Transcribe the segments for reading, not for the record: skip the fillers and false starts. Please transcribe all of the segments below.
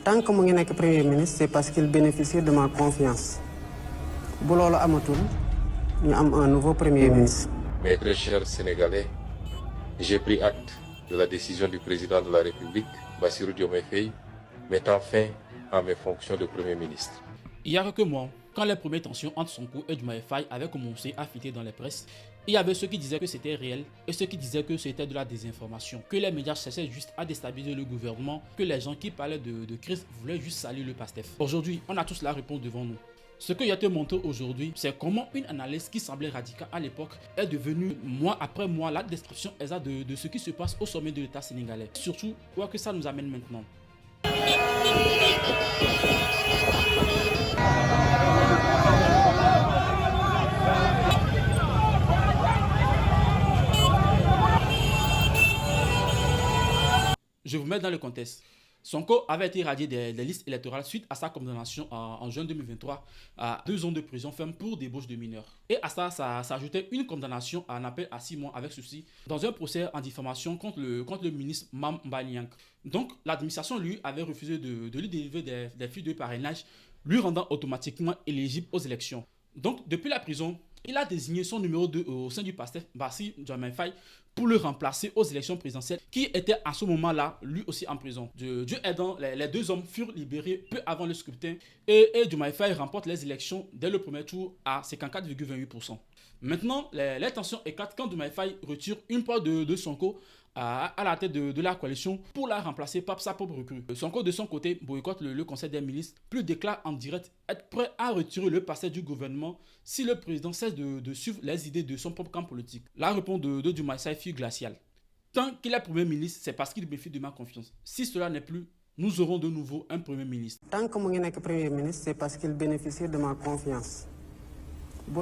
Tant que je suis Premier ministre, c'est parce qu'il bénéficie de ma confiance. Si nous avons un nouveau Premier ministre. Mes très chers Sénégalais, j'ai pris acte de la décision du président de la République, Bassirou Diomaye Faye, mettant fin à mes fonctions de Premier ministre. Il y a quelques mois, quand les premières tensions entre Sonko et Diomaye Faye avaient commencé à fuiter dans les presses, il y avait ceux qui disaient que c'était réel et ceux qui disaient que c'était de la désinformation, que les médias cherchaient juste à déstabiliser le gouvernement, que les gens qui parlaient de crise voulaient juste salir le PASTEF. Aujourd'hui, on a tous la réponse devant nous. Ce que je te montre aujourd'hui, c'est comment une analyse qui semblait radicale à l'époque est devenue, mois après mois, la description exacte de ce qui se passe au sommet de l'État sénégalais. Surtout, où que ça nous amène maintenant. Je vous mets dans le contexte. Sonko avait été radié des listes électorales suite à sa condamnation en juin 2023 à 2 ans de prison ferme pour débauche de mineurs. Et à ça s'ajoutait une condamnation à un appel à 6 mois avec sursis dans un procès en diffamation contre le ministre Mame Mbaye Niang. Donc l'administration lui avait refusé de lui délivrer des fiches de parrainage, lui rendant automatiquement éligible aux élections. Donc depuis la prison, il a désigné son numéro 2 au sein du PASTEF, Bassirou Diomaye Faye, pour le remplacer aux élections présidentielles, qui était à ce moment-là, lui aussi en prison. Dieu aidant, les deux hommes furent libérés peu avant le scrutin et Diomaye Faye remporte les élections dès le premier tour à 54,28%. Maintenant, les tensions éclatent quand Diomaye Faye retire une part de Sonko à la tête de la coalition pour la remplacer par sa propre recrue. Sonko de son côté boycotte le conseil des ministres, puis déclare en direct être prêt à retirer le passé du gouvernement si le président cesse de suivre les idées de son propre camp politique. La réponse de Diomaye Faye fut glaciale. Tant qu'il est Premier ministre, c'est parce qu'il bénéficie de ma confiance. Si cela n'est plus, nous aurons de nouveau un Premier ministre. Tant que je suis Premier ministre, c'est parce qu'il bénéficie de ma confiance. Si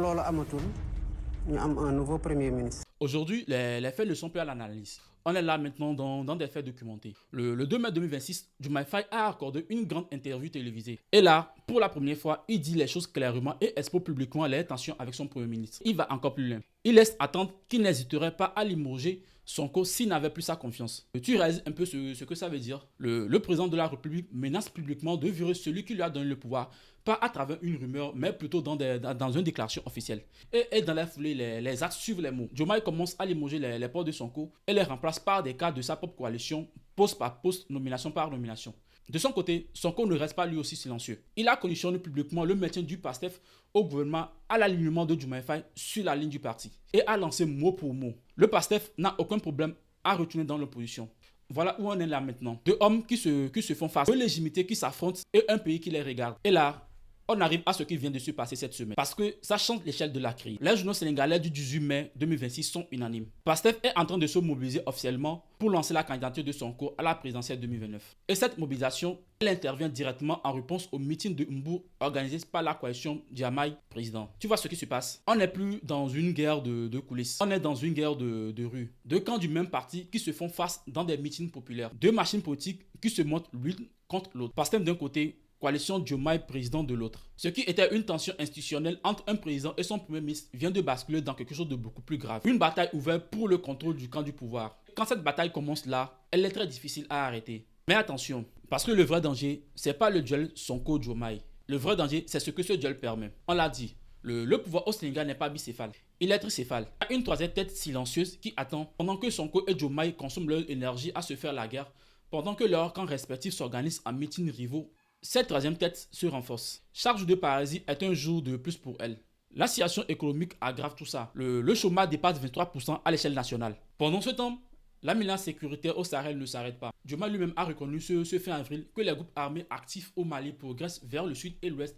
nous avons un nouveau Premier ministre. Aujourd'hui, les faits ne sont plus à l'analyse. On est là maintenant dans des faits documentés. Le 2 mai 2026, Diomaye Faye a accordé une grande interview télévisée. Et là, pour la première fois, il dit les choses clairement et expose publiquement les tensions avec son Premier ministre. Il va encore plus loin. Il laisse attendre qu'il n'hésiterait pas à limoger Sonko s'il n'avait plus sa confiance. Tu réalises un peu ce que ça veut dire? Le président de la République menace publiquement de virer celui qui lui a donné le pouvoir, pas à travers une rumeur, mais plutôt dans une déclaration officielle. Et dans la foulée, les actes suivent les mots. Diomaye commence à limoger les portes de Sonko et les remplace par des cadres de sa propre coalition, poste par poste, nomination par nomination. De son côté, Sonko ne reste pas lui aussi silencieux. Il a conditionné publiquement le maintien du PASTEF au gouvernement à l'alignement de Diomaye Faye sur la ligne du parti et a lancé mot pour mot. Le PASTEF n'a aucun problème à retourner dans l'opposition. Voilà où on est là maintenant. Deux hommes qui se font face, deux légitimités qui s'affrontent et un pays qui les regarde. Et là, on arrive à ce qui vient de se passer cette semaine. Parce que ça change l'échelle de la crise. Les journaux sénégalais du 18 mai 2026 sont unanimes. PASTEF est en train de se mobiliser officiellement pour lancer la candidature de Sonko à la présidentielle 2029. Et cette mobilisation, elle intervient directement en réponse au meeting de Mbour organisé par la coalition Diomaye président. Tu vois ce qui se passe? On n'est plus dans une guerre de coulisses. On est dans une guerre de rue. Deux camps du même parti qui se font face dans des meetings populaires. Deux machines politiques qui se montrent l'une contre l'autre. PASTEF d'un côté, coalition Diomaye président de l'autre. Ce qui était une tension institutionnelle entre un président et son premier ministre vient de basculer dans quelque chose de beaucoup plus grave. Une bataille ouverte pour le contrôle du camp du pouvoir. Quand cette bataille commence là, elle est très difficile à arrêter. Mais attention, parce que le vrai danger, c'est pas le duel Sonko-Diomaye. Le vrai danger, c'est ce que ce duel permet. On l'a dit, le pouvoir au Sénégal n'est pas bicéphale, il est tricéphale. Il y a une troisième tête silencieuse qui attend pendant que Sonko et Diomaye consomment leur énergie à se faire la guerre, pendant que leurs camps respectifs s'organisent en meetings rivaux. Cette troisième tête se renforce. Chaque jour de paralysie est un jour de plus pour elle. La situation économique aggrave tout ça. Le chômage dépasse 23% à l'échelle nationale. Pendant ce temps, la menace sécuritaire au Sahel ne s'arrête pas. Diomaye lui-même a reconnu ce fin avril que les groupes armés actifs au Mali progressent vers le sud et l'ouest,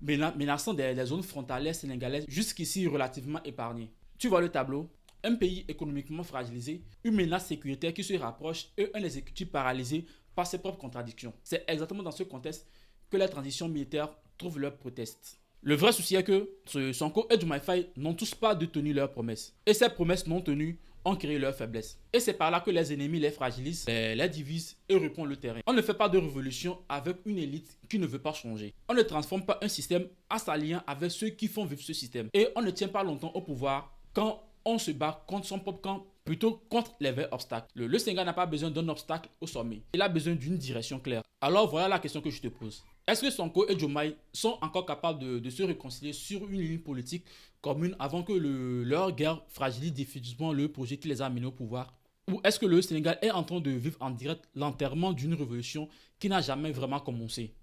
menaçant des zones frontalières sénégalaises jusqu'ici relativement épargnées. Tu vois le tableau? Un pays économiquement fragilisé, une menace sécuritaire qui se rapproche et un exécutif paralysé par ses propres contradictions. C'est exactement dans ce contexte que les transitions militaires trouvent leur prétexte. Le vrai souci est que Sonko et Diomaye Faye n'ont tous pas de tenir leurs promesses. Et ces promesses non tenues ont créé leur faiblesse. Et c'est par là que les ennemis les fragilisent, les divisent et reprennent le terrain. On ne fait pas de révolution avec une élite qui ne veut pas changer. On ne transforme pas un système en s'alliant avec ceux qui font vivre ce système. Et on ne tient pas longtemps au pouvoir quand on se bat contre son propre camp plutôt contre les vrais obstacles. Le Sénégal n'a pas besoin d'un obstacle au sommet. Il a besoin d'une direction claire. Alors voilà la question que je te pose. Est-ce que Sonko et Diomaye sont encore capables de se réconcilier sur une ligne politique commune avant que leur guerre fragilise définitivement le projet qui les a amenés au pouvoir? Ou est-ce que le Sénégal est en train de vivre en direct l'enterrement d'une révolution qui n'a jamais vraiment commencé?